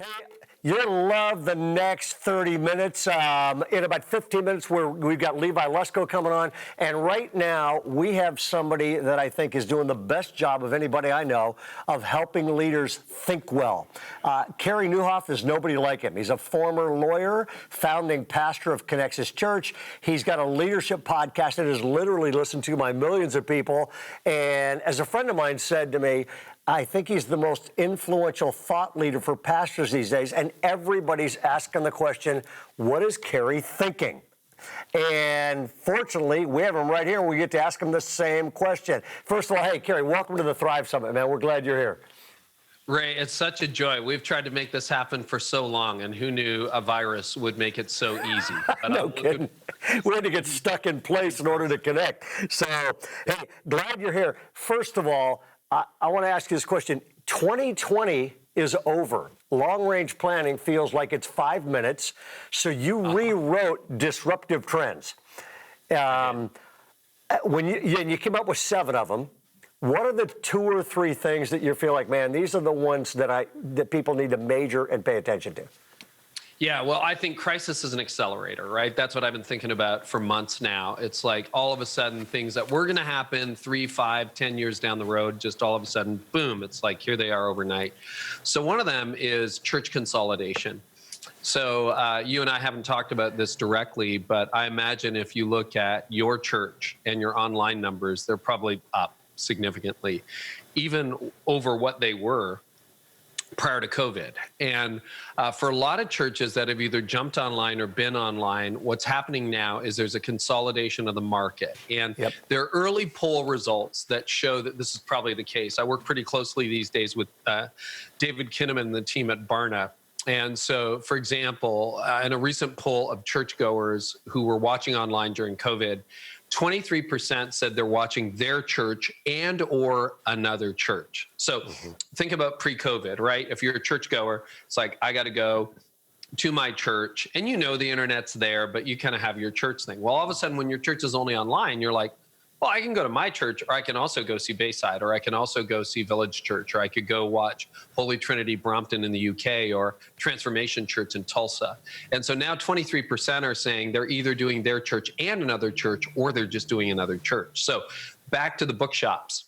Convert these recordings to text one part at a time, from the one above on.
Hey, you're going to love the next 30 minutes. In about 15 minutes, we've got Levi Lusko coming on. And right now, we have somebody that I think is doing the best job of anybody I know of helping leaders think well. Carey Nieuwhof is nobody like him. He's a former lawyer, founding pastor of Connexus Church. He's got a leadership podcast that is literally listened to by millions of people. And as a friend of mine said to me, I think he's the most influential thought leader for pastors these days, and everybody's asking the question, what is Carey thinking? And fortunately, we have him right here, and we get to ask him the same question. First of all, hey, Carey, welcome to the Thrive Summit, man. We're glad you're here. Ray, it's such a joy. We've tried to make this happen for so long, and who knew a virus would make it so easy? No kidding. We had to get stuck in place in order to connect. So, hey, glad you're here. First of all, I want to ask you this question. 2020 is over. Long-range planning feels like it's 5 minutes. So you rewrote disruptive trends. When you came up with 7 of them, what are the 2 or 3 things that you feel like, man, these are the ones that people need to major and pay attention to? Yeah, well, I think crisis is an accelerator, right? That's what I've been thinking about for months now. It's like all of a sudden things that were going to happen 3, 5, 10 years down the road, just all of a sudden, boom, it's like here they are overnight. So one of them is church consolidation. So you and I haven't talked about this directly, but I imagine if you look at your church and your online numbers, they're probably up significantly, even over what they were prior to COVID. And for a lot of churches that have either jumped online or been online, what's happening now is there's a consolidation of the market. And there are early poll results that show that this is probably the case. I work pretty closely these days with David Kinnaman and the team at Barna. And so, for example, in a recent poll of churchgoers who were watching online during COVID, 23% said they're watching their church and or another church. So think about pre-COVID, right? If you're a churchgoer, it's like, I got to go to my church, and you know the internet's there, but you kind of have your church thing. Well, all of a sudden, when your church is only online, you're like, well, I can go to my church, or I can also go see Bayside, or I can also go see Village Church, or I could go watch Holy Trinity Brompton in the UK, or Transformation Church in Tulsa. And so now 23% are saying they're either doing their church and another church, or they're just doing another church. So back to the bookshops.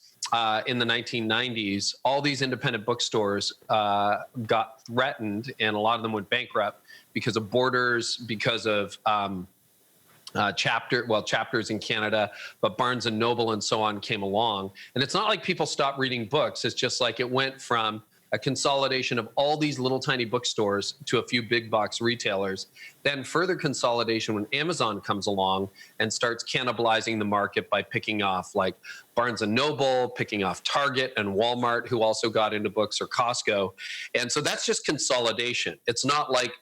In the 1990s, all these independent bookstores got threatened, and a lot of them went bankrupt because of borders, because of chapters in Canada, but Barnes and Noble and so on came along. And it's not like people stopped reading books. It's just like it went from a consolidation of all these little tiny bookstores to a few big box retailers. Then further consolidation when Amazon comes along and starts cannibalizing the market by picking off like Barnes and Noble, picking off Target and Walmart, who also got into books, or Costco. And so that's just consolidation. It's not like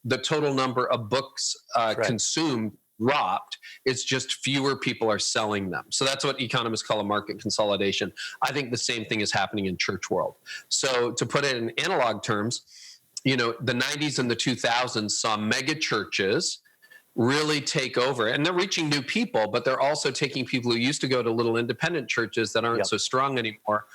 the total number of books consumed dropped. It's just fewer people are selling them. So that's what economists call a market consolidation. I think the same thing is happening in church world. So to put it in analog terms, you know, the 90s and the 2000s saw mega churches really take over, and they're reaching new people, but they're also taking people who used to go to little independent churches that aren't so strong anymore,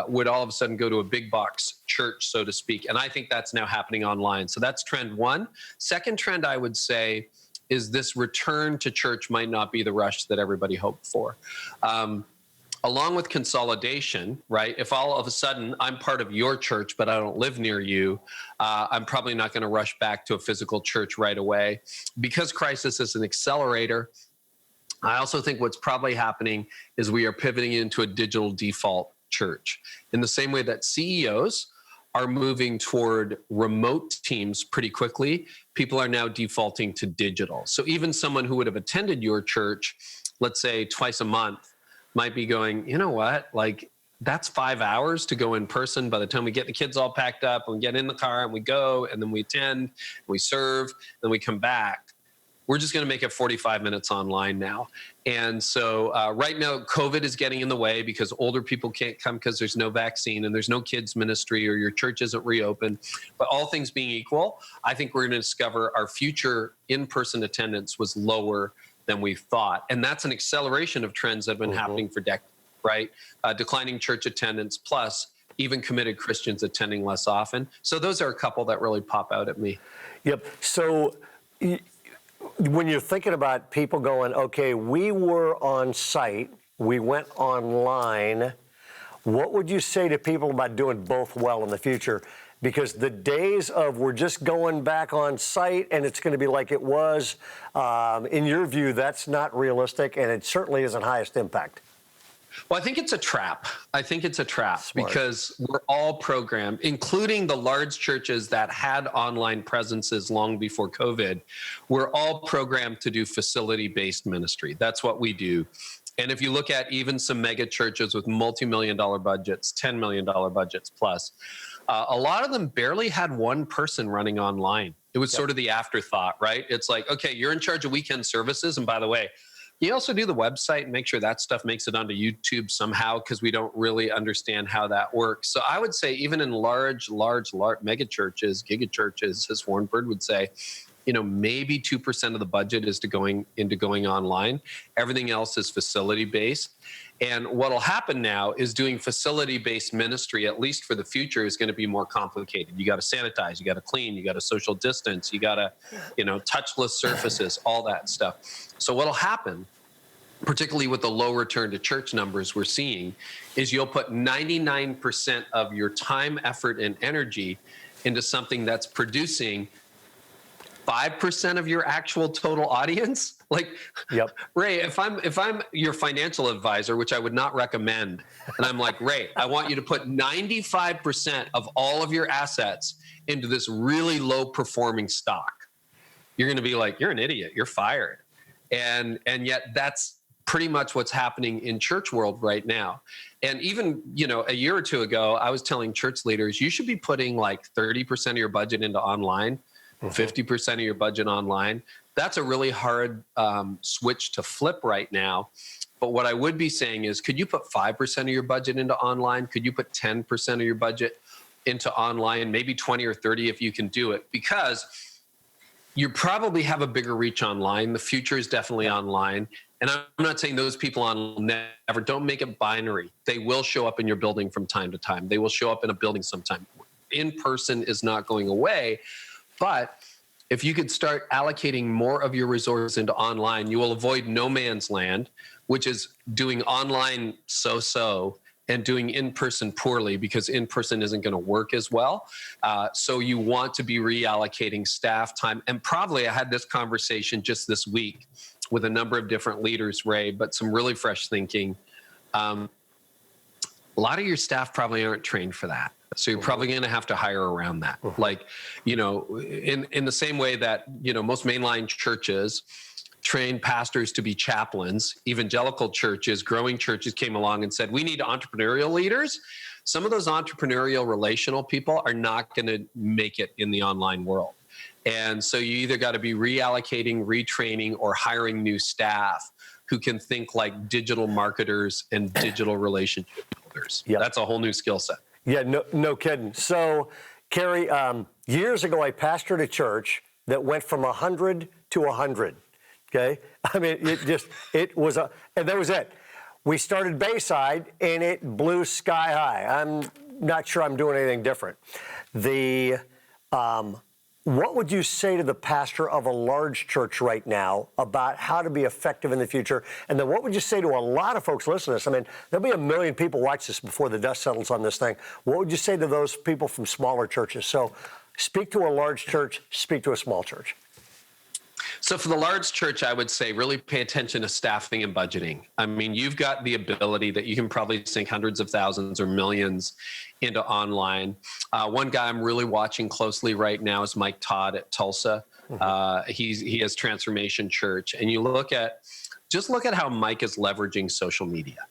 would all of a sudden go to a big box church, so to speak. And I think that's now happening online. So that's trend one. Second trend, I would say, is this return to church might not be the rush that everybody hoped for. Along with consolidation, right? If all of a sudden I'm part of your church, but I don't live near you, I'm probably not going to rush back to a physical church right away. Because crisis is an accelerator, I also think what's probably happening is we are pivoting into a digital default church. In the same way that CEOs are moving toward remote teams pretty quickly, people are now defaulting to digital. So even someone who would have attended your church, let's say twice a month, might be going, you know what, like that's 5 hours to go in person. By the time we get the kids all packed up and we get in the car and we go, and then we attend, and we serve, then we come back. We're just going to make it 45 minutes online now. And so right now, COVID is getting in the way because older people can't come because there's no vaccine and there's no kids ministry, or your church isn't reopened. But all things being equal, I think we're going to discover our future in-person attendance was lower than we thought. And that's an acceleration of trends that have been happening for decades, right? Declining church attendance plus even committed Christians attending less often. So those are a couple that really pop out at me. Yep. So when you're thinking about people going, okay, we were on site, we went online, what would you say to people about doing both well in the future? Because the days of we're just going back on site and it's going to be like it was, in your view, that's not realistic, and it certainly isn't highest impact. Well, I think it's a trap. I think it's a trap. Smart. Because we're all programmed, including the large churches that had online presences long before COVID. We're all programmed to do facility-based ministry. That's what we do. And if you look at even some mega churches with multi-million-dollar budgets, $10 million budgets plus, a lot of them barely had one person running online. It was sort of the afterthought, right? It's like, okay, you're in charge of weekend services. And by the way, you also do the website and make sure that stuff makes it onto YouTube somehow, because we don't really understand how that works. So I would say even in large mega churches, giga churches, as Warren Bird would say, maybe 2% of the budget is going online. Everything else is facility-based. And what'll happen now is doing facility-based ministry, at least for the future, is going to be more complicated. You got to sanitize, you got to clean, you got to social distance, you got to, touchless surfaces, all that stuff. So what'll happen, particularly with the low return to church numbers we're seeing, is you'll put 99% of your time, effort, and energy into something that's producing 5% of your actual total audience. Like, yep. Ray, if I'm your financial advisor, which I would not recommend, and I'm like, Ray, I want you to put 95% of all of your assets into this really low performing stock, you're going to be like, you're an idiot, you're fired. And yet that's pretty much what's happening in church world right now. And even, a year or two ago, I was telling church leaders, you should be putting like 30% of your budget into online, 50% of your budget online. That's a really hard switch to flip right now. But what I would be saying is, could you put 5% of your budget into online? Could you put 10% of your budget into online? Maybe 20 or 30 if you can do it, because you probably have a bigger reach online. The future is definitely online. And I'm not saying those people on never, don't make it binary. They will show up in your building from time to time. They will show up in a building sometime. In person is not going away. But if you could start allocating more of your resources into online, you will avoid no man's land, which is doing online so-so and doing in-person poorly, because in-person isn't going to work as well. So you want to be reallocating staff time. And probably I had this conversation just this week with a number of different leaders, Ray, but some really fresh thinking. A lot of your staff probably aren't trained for that. So you're probably going to have to hire around that. Like, in the same way that, most mainline churches train pastors to be chaplains, evangelical churches, growing churches came along and said, we need entrepreneurial leaders. Some of those entrepreneurial relational people are not going to make it in the online world. And so you either got to be reallocating, retraining, or hiring new staff who can think like digital marketers and digital relationship builders. Yep. That's a whole new skill set. Yeah, no kidding. So, Carey, years ago, I pastored a church that went from 100 to 100. Okay, I mean, it was and that was it. We started Bayside, and it blew sky high. I'm not sure I'm doing anything different. What would you say to the pastor of a large church right now about how to be effective in the future? And then what would you say to a lot of folks listening to this? I mean, there'll be 1 million people watch this before the dust settles on this thing. What would you say to those people from smaller churches? So speak to a large church, speak to a small church. So for the large church, I would say really pay attention to staffing and budgeting. I mean, you've got the ability that you can probably sink hundreds of thousands or millions into online. One guy I'm really watching closely right now is Mike Todd at Tulsa. He has Transformation Church. And you look at how Mike is leveraging social media.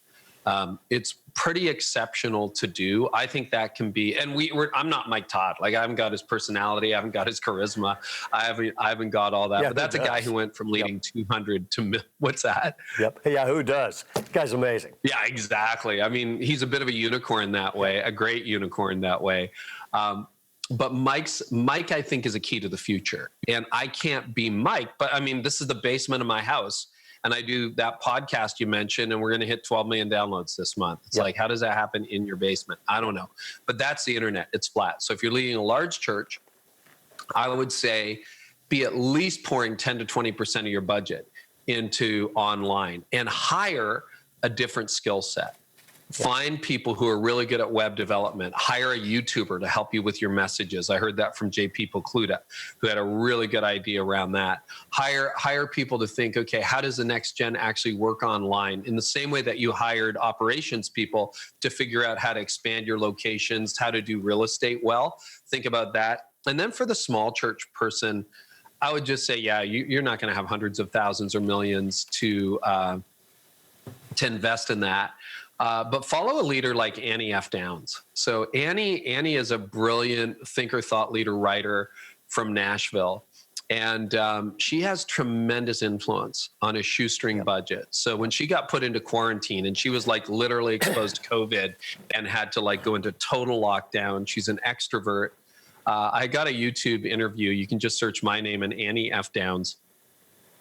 It's pretty exceptional to do. I think that can be, and I'm not Mike Todd. Like, I haven't got his personality. I haven't got his charisma. I haven't got all that. Yeah, but that's a guy who went from leading 200 to, what's that? Yep. Yeah, who does? The guy's amazing. Yeah, exactly. I mean, he's a bit of a unicorn that way, a great unicorn that way. But Mike, I think, is a key to the future. And I can't be Mike, but I mean, this is the basement of my house. and I do that podcast you mentioned, and we're going to hit 12 million downloads this month. It's like, how does that happen in your basement? I don't know. But that's the internet. It's flat. So if you're leading a large church, I would say be at least pouring 10 to 20% of your budget into online and hire a different skill set. Find people who are really good at web development. Hire a YouTuber to help you with your messages. I heard that from JP Pokluda, who had a really good idea around that. Hire people to think, okay, how does the next gen actually work online? In the same way that you hired operations people to figure out how to expand your locations, how to do real estate well. Think about that. And then for the small church person, I would just say, you're not going to have hundreds of thousands or millions to invest in that. But follow a leader like Annie F. Downs. So Annie is a brilliant thinker, thought leader, writer from Nashville. And she has tremendous influence on a shoestring budget. So when she got put into quarantine and she was like literally exposed to COVID and had to like go into total lockdown, she's an extrovert. I got a YouTube interview. You can just search my name and Annie F. Downs.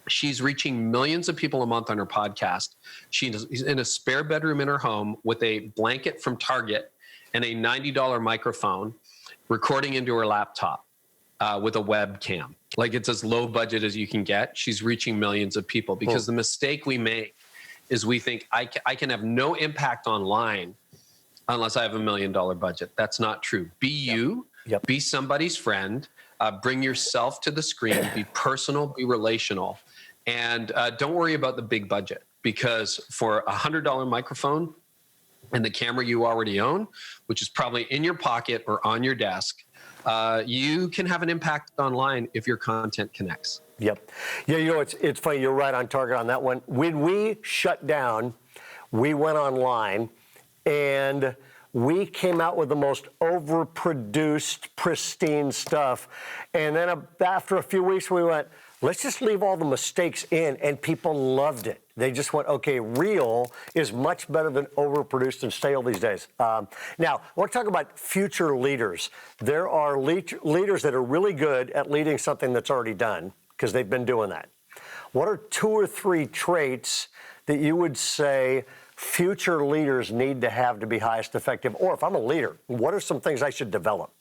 She's reaching millions of people a month on her podcast. She's in a spare bedroom in her home with a blanket from Target and a $90 microphone, recording into her laptop with a webcam. Like, it's as low budget as you can get. She's reaching millions of people because the mistake we make is we think I can have no impact online unless I have $1 million budget. That's not true. Be you, be somebody's friend, bring yourself to the screen, be personal, be relational. And don't worry about the big budget, because for a $100 microphone and the camera you already own, which is probably in your pocket or on your desk, you can have an impact online if your content connects. Yep. Yeah, you know, it's funny. You're right on target on that one. When we shut down, we went online and we came out with the most overproduced, pristine stuff. And then after a few weeks, we went, let's just leave all the mistakes in, and people loved it. They just went, okay, real is much better than overproduced and stale these days. Now, I want to talk about future leaders. There are leaders that are really good at leading something that's already done, because they've been doing that. What are 2 or 3 traits that you would say future leaders need to have to be highest effective? Or if I'm a leader, what are some things I should develop?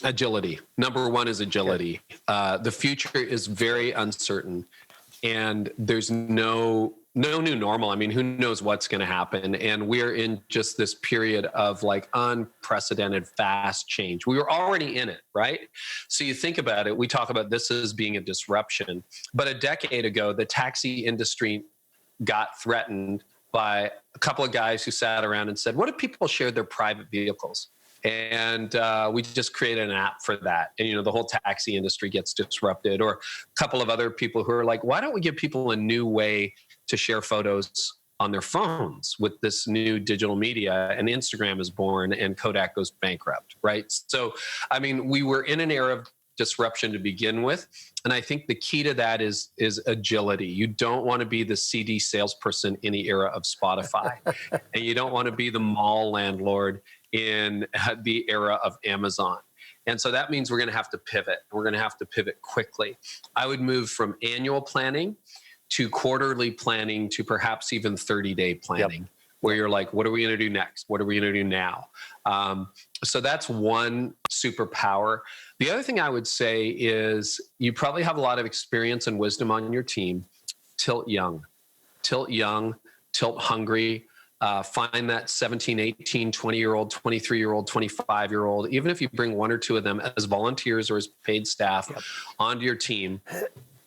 Agility. Number one is agility. The future is very uncertain, and there's no new normal. I mean, who knows what's going to happen? And we're in just this period of like unprecedented fast change. We were already in it, right? So you think about it, we talk about this as being a disruption, but a decade ago, the taxi industry got threatened by a couple of guys who sat around and said, what if people shared their private vehicles? And we just created an app for that. And, you know, the whole taxi industry gets disrupted. Or a couple of other people who are like, why don't we give people a new way to share photos on their phones with this new digital media? And Instagram is born and Kodak goes bankrupt, right? So, I mean, we were in an era of disruption to begin with. And I think the key to that is agility. You don't want to be the CD salesperson in the era of Spotify. And you don't want to be the mall landlord in the era of Amazon. And so that means we're going to have to pivot. We're going to have to pivot quickly. I would move from annual planning to quarterly planning to perhaps even 30-day planning, where you're like, what are we going to do next? What are we going to do now? So that's one superpower. The other thing I would say is you probably have a lot of experience and wisdom on your team. Tilt young, tilt hungry. Find that 17, 18, 20-year-old, 23-year-old, 25-year-old, even if you bring 1 or 2 of them as volunteers or as paid staff onto your team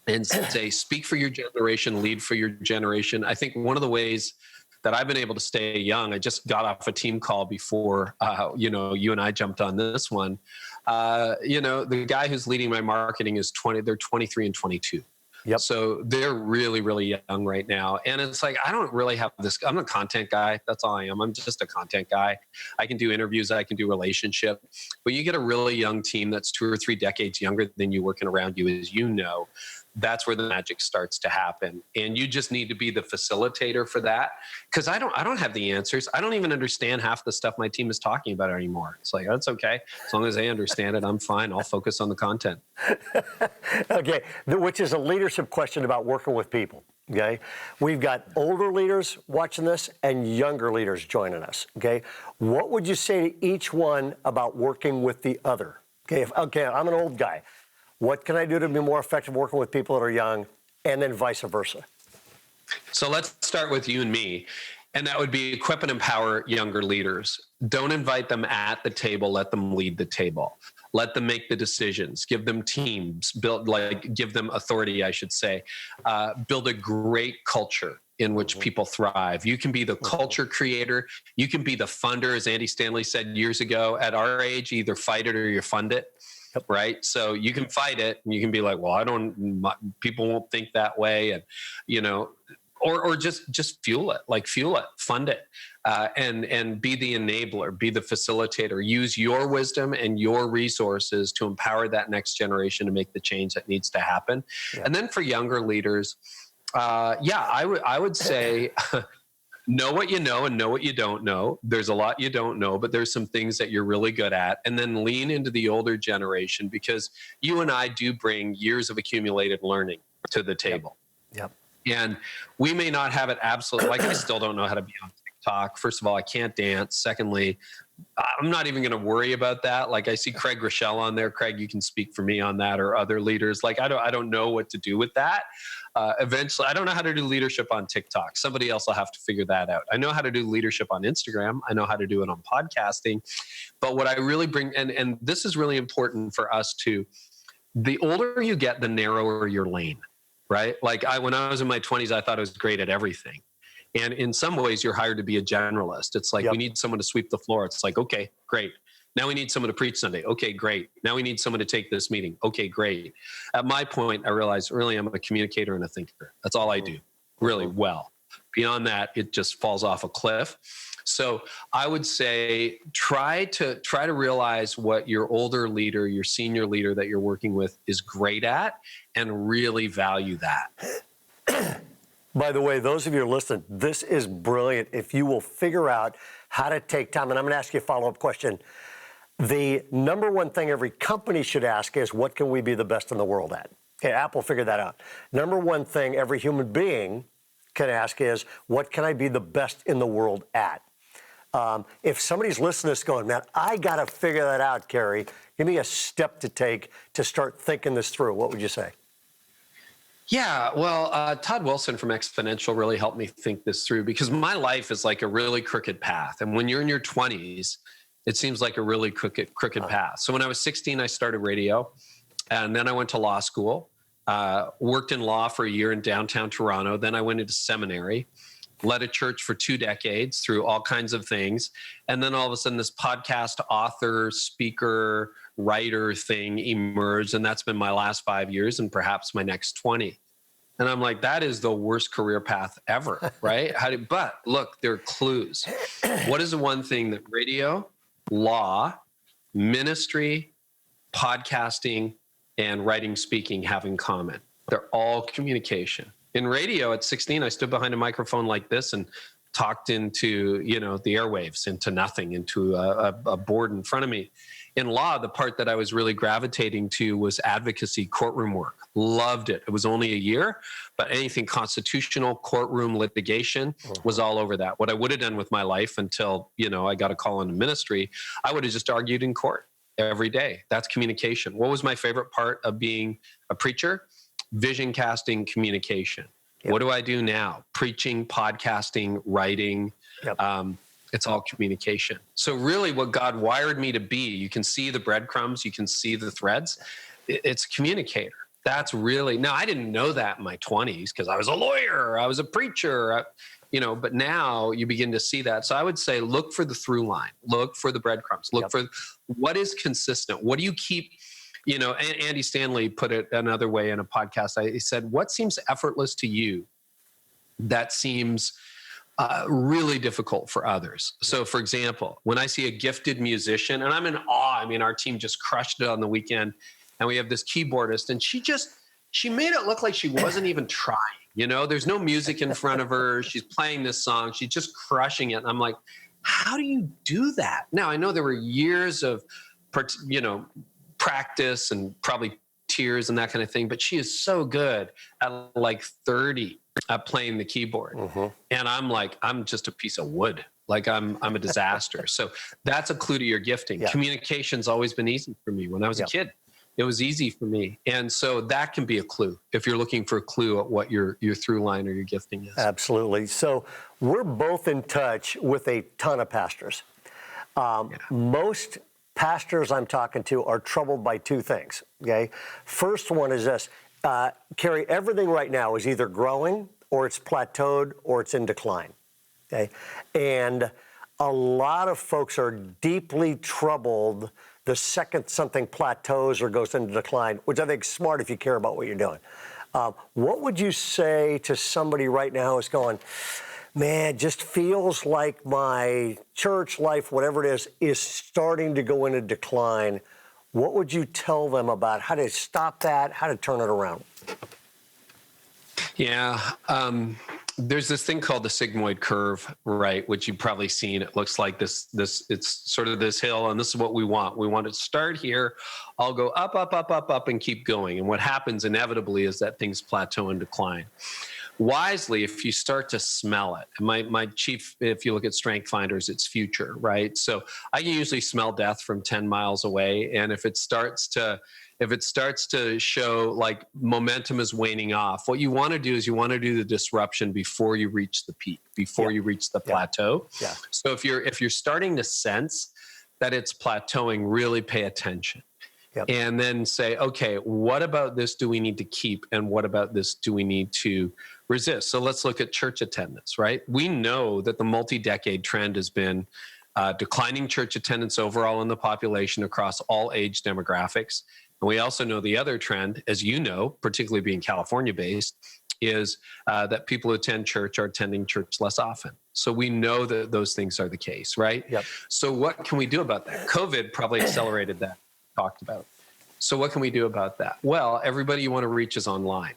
and say, speak for your generation, lead for your generation. I think one of the ways that I've been able to stay young, I just got off a team call before, you and I jumped on this one. The guy who's leading my marketing is they're 23 and 22. Yep. So they're really, really young right now. And it's like, I don't really have this. I'm a content guy. That's all I am. I'm just a content guy. I can do interviews. I can do relationship. But you get a really young team that's 2 or 3 decades younger than you working around you, as you know. that's where the magic starts to happen. And you just need to be the facilitator for that. Because I don't have the answers. I don't even understand half the stuff my team is talking about anymore. It's like, that's okay. As long as they understand it, I'm fine. I'll focus on the content. Okay, which is a leadership question about working with people. Okay, we've got older leaders watching this and younger leaders joining us. Okay, what would you say to each one about working with the other? Okay, I'm an old guy. What can I do to be more effective working with people that are young, and then vice versa? So let's start with you and me. And that would be equip and empower younger leaders. Don't invite them at the table. Let them lead the table. Let them make the decisions. Give them teams. Give them authority, I should say. Build a great culture in which people thrive. You can be the culture creator. You can be the funder, as Andy Stanley said years ago. At our age, either fight it or you fund it. Yep. Right. So you can fight it and you can be like, well, people won't think that way. And, or just fuel it, fund it, and be the enabler, be the facilitator, use your wisdom and your resources to empower that next generation to make the change that needs to happen. Yeah. And then for younger leaders, I would say, know what you know and know what you don't know. There's a lot you don't know, but there's some things that you're really good at. And then lean into the older generation, because you and I do bring years of accumulated learning to the table. Yep. And we may not have it absolutely, like I still don't know how to be on TikTok. First of all, I can't dance. Secondly, I'm not even going to worry about that. Like I see Craig Rochelle on there. Craig, you can speak for me on that, or other leaders. Like I don't know what to do with that. Eventually, I don't know how to do leadership on TikTok. Somebody else will have to figure that out. I know how to do leadership on Instagram. I know how to do it on podcasting. But what I really bring, and this is really important for us too, the older you get, the narrower your lane, right? Like when I was in my 20s, I thought I was great at everything. And in some ways, you're hired to be a generalist. It's like, we need someone to sweep the floor. It's like, okay, great. Now we need someone to preach Sunday. Okay, great. Now we need someone to take this meeting. Okay, great. At my point, I realized really I'm a communicator and a thinker. That's all I do really well. Beyond that, it just falls off a cliff. So I would say try to realize what your older leader, your senior leader that you're working with is great at, and really value that. By the way, those of you who are listening, this is brilliant. If you will figure out how to take time, and I'm going to ask you a follow-up question. The number one thing every company should ask is, what can we be the best in the world at? Okay, Apple figured that out. Number one thing every human being can ask is, what can I be the best in the world at? If somebody's listening to this going, man, I got to figure that out, Carey, give me a step to take to start thinking this through, what would you say? Yeah, well, Todd Wilson from Exponential really helped me think this through, because my life is like a really crooked path. And when you're in your 20s, it seems like a really crooked path. So when I was 16, I started radio, and then I went to law school, worked in law for a year in downtown Toronto. Then I went into seminary, led a church for 2 decades through all kinds of things. And then all of a sudden this podcast author, speaker, writer thing emerged. And that's been my last 5 years and perhaps my next 20. And I'm like, that is the worst career path ever, right? But look, there are clues. What is the one thing that radio, law, ministry, podcasting, and writing, speaking have in common? They're all communication. In radio at 16, I stood behind a microphone like this and talked into, the airwaves, into nothing, into a board in front of me. In law, the part that I was really gravitating to was advocacy, courtroom work. Loved it. It was only a year, but anything constitutional, courtroom, litigation was all over that. What I would have done with my life until, I got a call into ministry, I would have just argued in court every day. That's communication. What was my favorite part of being a preacher? Vision casting, communication. Yep. What do I do now? Preaching, podcasting, writing. Yep. It's all communication. So really what God wired me to be, you can see the breadcrumbs, you can see the threads. It's a communicator. That's really, now I didn't know that in my 20s because I was a lawyer, I was a preacher, but now you begin to see that. So I would say, look for the through line, look for the breadcrumbs, look for what is consistent. What do you keep, Andy Stanley put it another way in a podcast. He said, what seems effortless to you that seems really difficult for others? So for example, when I see a gifted musician, and I'm in awe, our team just crushed it on the weekend, and we have this keyboardist, and she just she made it look like she wasn't even trying. You know, there's no music in front of her. She's playing this song. She's just crushing it. And I'm like, how do you do that? Now, I know there were years of, practice and probably tears and that kind of thing, but she is so good at like 30 at playing the keyboard. And I'm like, I'm just a piece of wood. Like I'm a disaster. So that's a clue to your gifting. Communication's always been easy for me. When I was a kid, it was easy for me. And so that can be a clue if you're looking for a clue at what your through line or your gifting is. Absolutely. So we're both in touch with a ton of pastors. Most pastors I'm talking to are troubled by two things, okay? First one is this. Carey, everything right now is either growing or it's plateaued or it's in decline, okay? And a lot of folks are deeply troubled the second something plateaus or goes into decline, which I think is smart if you care about what you're doing. What would you say to somebody right now who's going, man, it just feels like my church life, whatever it is starting to go into decline? What would you tell them about how to stop that, how to turn it around? Yeah. There's this thing called the sigmoid curve, right? Which you've probably seen. It looks like this, it's sort of this hill, and this is what we want. We want to start here. I'll go up, up, up, up, up, and keep going. And what happens inevitably is that things plateau and decline. Wisely, if you start to smell it, my chief, if you look at strength finders, it's future, right? So I can usually smell death from 10 miles away. And if it starts to show like momentum is waning off, what you want to do is you want to do the disruption before you reach the peak, before you reach the plateau. So if you're starting to sense that it's plateauing, really pay attention. And then say, okay, what about this do we need to keep? And what about this do we need to resist? So let's look at church attendance, right? We know that the multi-decade trend has been declining church attendance overall in the population across all age demographics. And we also know the other trend, as you know, particularly being California-based, is that people who attend church are attending church less often. So we know that those things are the case, right? So what can we do about that? COVID probably accelerated that. Talked about. So what can we do about that? Well, everybody you want to reach is online.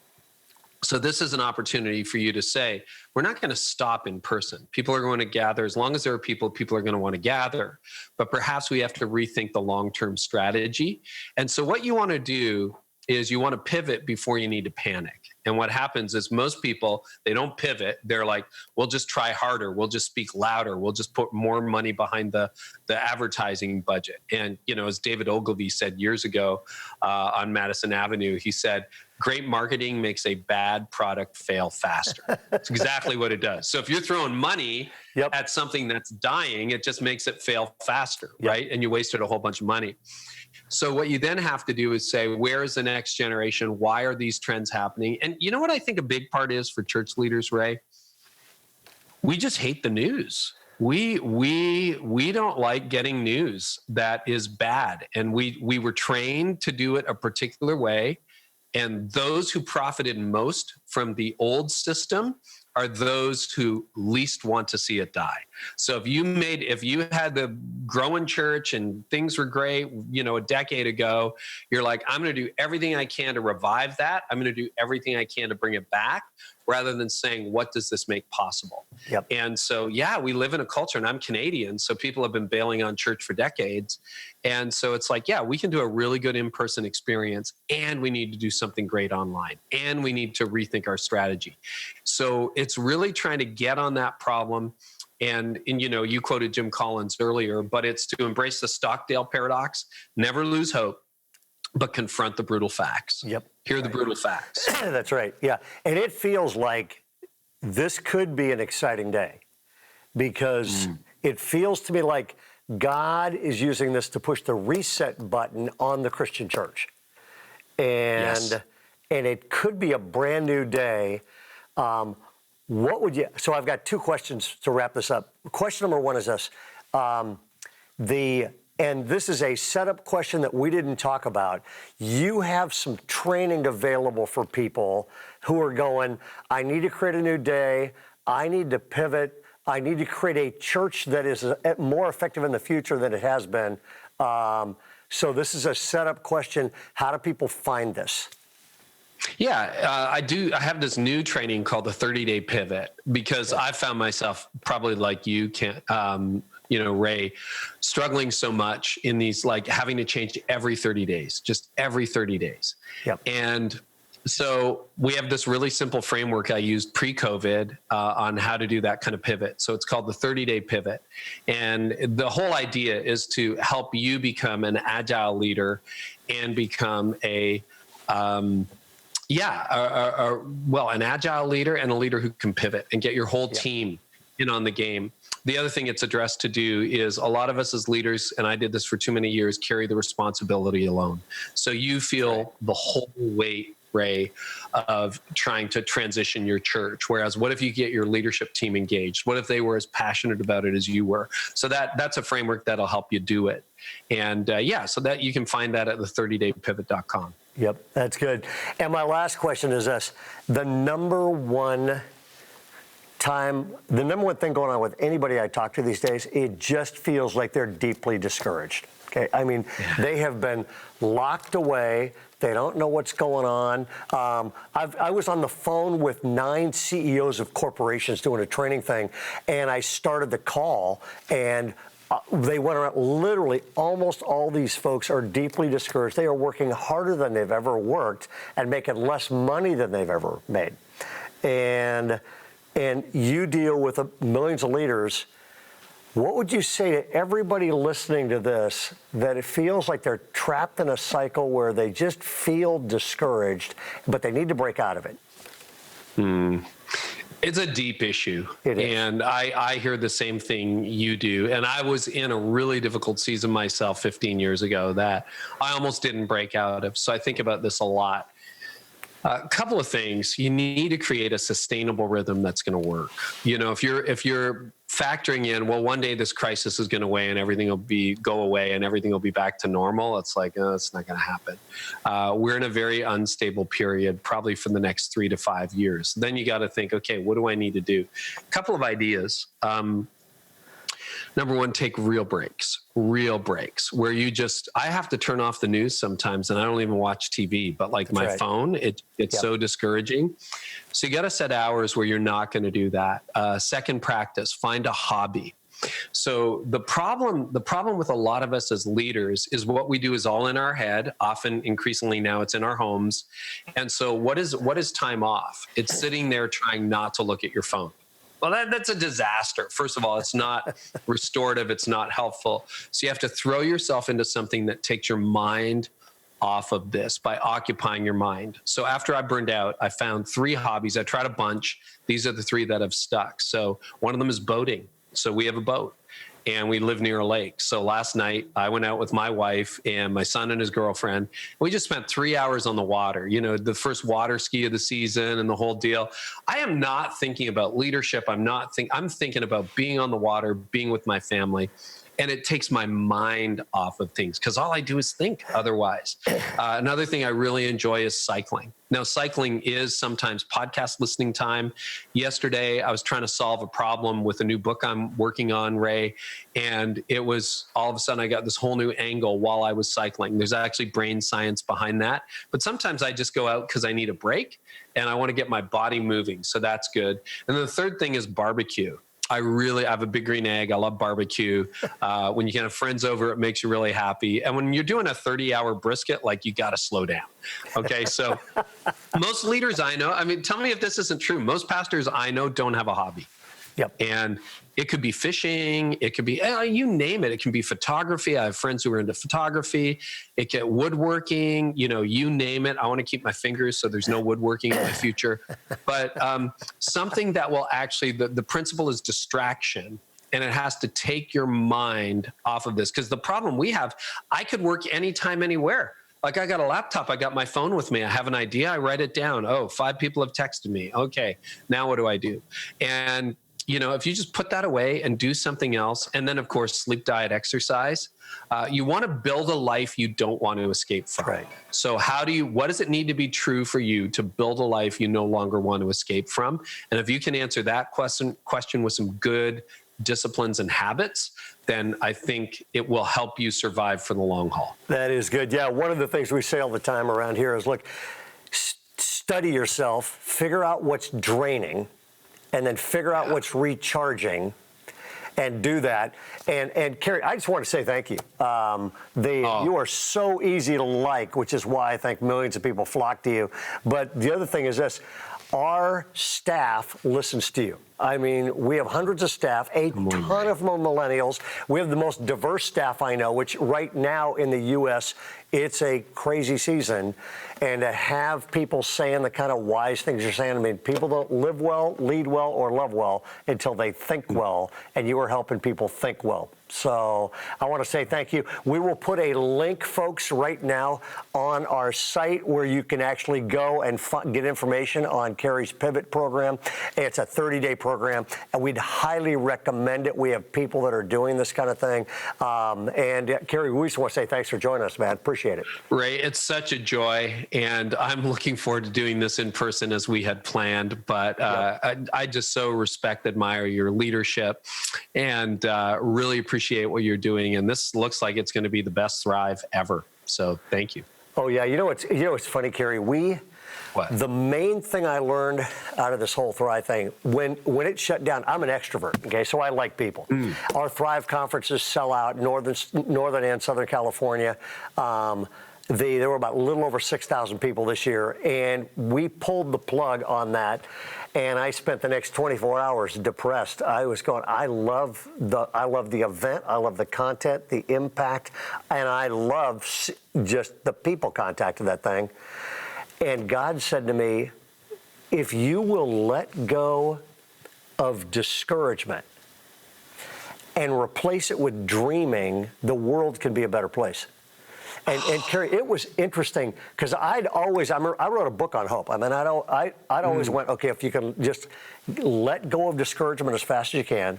So this is an opportunity for you to say, we're not going to stop in person. People are going to gather. As long as there are people are going to want to gather. But perhaps we have to rethink the long-term strategy. And so what you want to do is you want to pivot before you need to panic. And what happens is most people, they don't pivot. They're like, we'll just try harder. We'll just speak louder. We'll just put more money behind the advertising budget. And, as David Ogilvy said years ago on Madison Avenue, he said, great marketing makes a bad product fail faster. That's exactly what it does. So if you're throwing money at something that's dying, it just makes it fail faster, right? And you wasted a whole bunch of money. So what you then have to do is say, where is the next generation? Why are these trends happening? And you know what I think a big part is for church leaders, Ray? We just hate the news. We don't like getting news that is bad. And we were trained to do it a particular way. And those who profited most from the old system are those who least want to see it die. So if you had the growing church and things were great, a decade ago, you're like, I'm going to do everything I can to revive that. I'm going to do everything I can to bring it back, rather than saying, what does this make possible? And so, we live in a culture, and I'm Canadian, so people have been bailing on church for decades. And so it's like, we can do a really good in-person experience, and we need to do something great online, and we need to rethink our strategy. So it's really trying to get on that problem. And you quoted Jim Collins earlier, but it's to embrace the Stockdale paradox, never lose hope, but confront the brutal facts. Hear the brutal facts. That's right. And it feels like this could be an exciting day, because it feels to me like God is using this to push the reset button on the Christian church. And it could be a brand new day. So I've got two questions to wrap this up. Question number one is this. And this is a setup question that we didn't talk about. You have some training available for people who are going, I need to create a new day. I need to pivot. I need to create a church that is more effective in the future than it has been. So this is a setup question. How do people find this? Yeah, I do. I have this new training called the 30-day pivot because I found myself probably like you Ray, struggling so much in these, like having to change every 30 days, just every 30 days. Yep. And so we have this really simple framework I used pre-COVID on how to do that kind of pivot. So it's called the 30-day pivot. And the whole idea is to help you become an agile leader and become an agile leader and a leader who can pivot and get your whole team in on the game. The other thing it's addressed to do is a lot of us as leaders, and I did this for too many years, carry the responsibility alone. So you feel the whole weight, Ray, of trying to transition your church. Whereas what if you get your leadership team engaged? What if they were as passionate about it as you were? So that's a framework that'll help you do it. And so that you can find that at the 30daypivot.com. Yep, that's good. And my last question is this. The number one thing going on with anybody I talk to these days, it just feels like they're deeply discouraged. Okay, I mean, they have been locked away. They don't know what's going on. I was on the phone with 9 CEOs of corporations doing a training thing, and I started the call, and they went around. Literally, almost all these folks are deeply discouraged. They are working harder than they've ever worked and making less money than they've ever made. And you deal with millions of leaders. What would you say to everybody listening to this that it feels like they're trapped in a cycle where they just feel discouraged, but they need to break out of it? It's a deep issue. It is. And I hear the same thing you do. And I was in a really difficult season myself 15 years ago that I almost didn't break out of. So I think about this a lot. A couple of things. You need to create a sustainable rhythm that's going to work. You know, if you're factoring in, well, one day this crisis is going to away and everything will go away and everything will be back to normal, it's like, it's not going to happen. We're in a very unstable period, probably for the next 3 to 5 years. Then you got to think, okay, what do I need to do? A couple of ideas. Number one, take real breaks where I have to turn off the news sometimes and I don't even watch TV, but like my phone, it's so discouraging. So you got to set hours where you're not going to do that. Second practice, find a hobby. So the problem with a lot of us as leaders is what we do is all in our head. Often, increasingly now, it's in our homes. And so what is time off? It's sitting there trying not to look at your phone. Well, that's a disaster. First of all, it's not restorative. It's not helpful. So you have to throw yourself into something that takes your mind off of this by occupying your mind. So after I burned out, I found 3 hobbies. I tried a bunch. These are the 3 that have stuck. So one of them is boating. So we have a boat and we live near a lake. So last night I went out with my wife and my son and his girlfriend. We just spent 3 hours on the water, you know, the first water ski of the season and the whole deal. I am not thinking about leadership. I'm thinking about being on the water, being with my family. And it takes my mind off of things because all I do is think otherwise. Another thing I really enjoy is cycling. Now, cycling is sometimes podcast listening time. Yesterday, I was trying to solve a problem with a new book I'm working on, Ray, and it was all of a sudden I got this whole new angle while I was cycling. There's actually brain science behind that. But sometimes I just go out because I need a break and I want to get my body moving. So that's good. And then the third thing is barbecue. I have a big green egg. I love barbecue. When you can have friends over, it makes you really happy. And when you're doing a 30-hour brisket, like you got to slow down. Okay. So most leaders I know, I mean, tell me if this isn't true. Most pastors I know don't have a hobby. Yep. And it could be fishing. It could be, you name it. It can be photography. I have friends who are into photography. It can woodworking, you name it. I want to keep my fingers so there's no woodworking in my future. But something that will actually, the principle is distraction. And it has to take your mind off of this. Because the problem we have, I could work anytime, anywhere. Like I got a laptop, I got my phone with me. I have an idea, I write it down. Oh, 5 people have texted me. Okay, now what do I do? And if you just put that away and do something else, and then of course, sleep, diet, exercise, you want to build a life you don't want to escape from. Right. So what does it need to be true for you to build a life you no longer want to escape from? And if you can answer that question with some good disciplines and habits, then I think it will help you survive for the long haul. That is good. Yeah, one of the things we say all the time around here is, look, study yourself, figure out what's draining, and then figure out what's recharging, and do that. And Carey, I just want to say thank you. You are so easy to like, which is why I think millions of people flock to you. But the other thing is this. Our staff listens to you. I mean, we have hundreds of staff, a ton of them are millennials. We have the most diverse staff I know, which right now in the U.S., it's a crazy season. And to have people saying the kind of wise things you're saying, I mean, people don't live well, lead well, or love well until they think well, and you are helping people think well. So I want to say thank you. We will put a link, folks, right now on our site where you can actually go and get information on Carey's Pivot program. It's a 30-day program, and we'd highly recommend it. We have people that are doing this kind of thing. Carey, we just want to say thanks for joining us, man. Appreciate it. Ray, it's such a joy, and I'm looking forward to doing this in person as we had planned. But I just so respect, admire your leadership, and really appreciate what you're doing. And this looks like it's going to be the best Thrive ever. So thank you. Oh yeah, you know what's funny, Carey? The main thing I learned out of this whole Thrive thing, when it shut down, I'm an extrovert, okay, so I like people. Our Thrive conferences sell out, Northern and Southern California. There were about a little over 6,000 people this year, and we pulled the plug on that. And I spent the next 24 hours depressed. I was going, I love the event, I love the content, the impact, and I love just the people contact of that thing. And God said to me, if you will let go of discouragement and replace it with dreaming, the world can be a better place. And Carey, it was interesting because I wrote a book on hope. I mean, I'd always went, okay, if you can just let go of discouragement as fast as you can,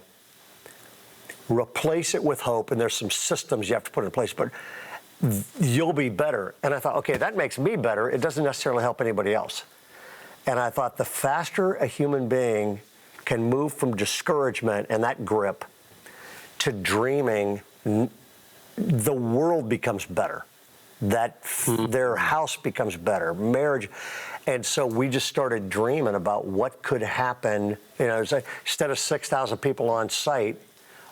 replace it with hope, and there's some systems you have to put in place, but you'll be better. And I thought, okay, that makes me better. It doesn't necessarily help anybody else. And I thought the faster a human being can move from discouragement and that grip to dreaming, the world becomes better. Their house becomes better, marriage. And so we just started dreaming about what could happen. You know, instead of 6,000 people on site,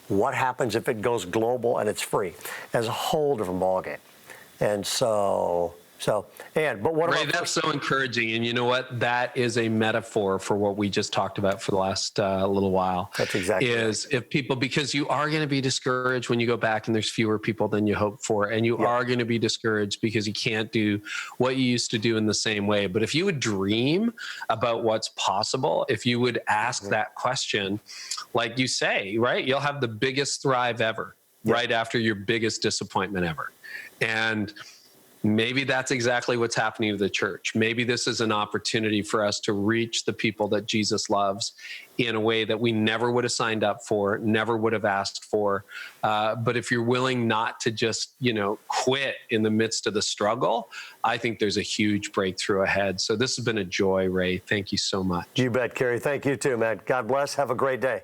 what happens if it goes global and it's free? It's a whole different ballgame. And but what Ray, about that's so encouraging. And you know what? That is a metaphor for what we just talked about for the last little while. That's exactly is right. If people, because you are going to be discouraged when you go back and there's fewer people than you hoped for, and you are going to be discouraged because you can't do what you used to do in the same way. But if you would dream about what's possible, if you would ask that question, like you say, right, you'll have the biggest Thrive ever right after your biggest disappointment ever. And maybe that's exactly what's happening to the church. Maybe this is an opportunity for us to reach the people that Jesus loves in a way that we never would have signed up for, never would have asked for. But if you're willing not to just, quit in the midst of the struggle, I think there's a huge breakthrough ahead. So this has been a joy, Ray. Thank you so much. You bet, Carey. Thank you too, man. God bless. Have a great day.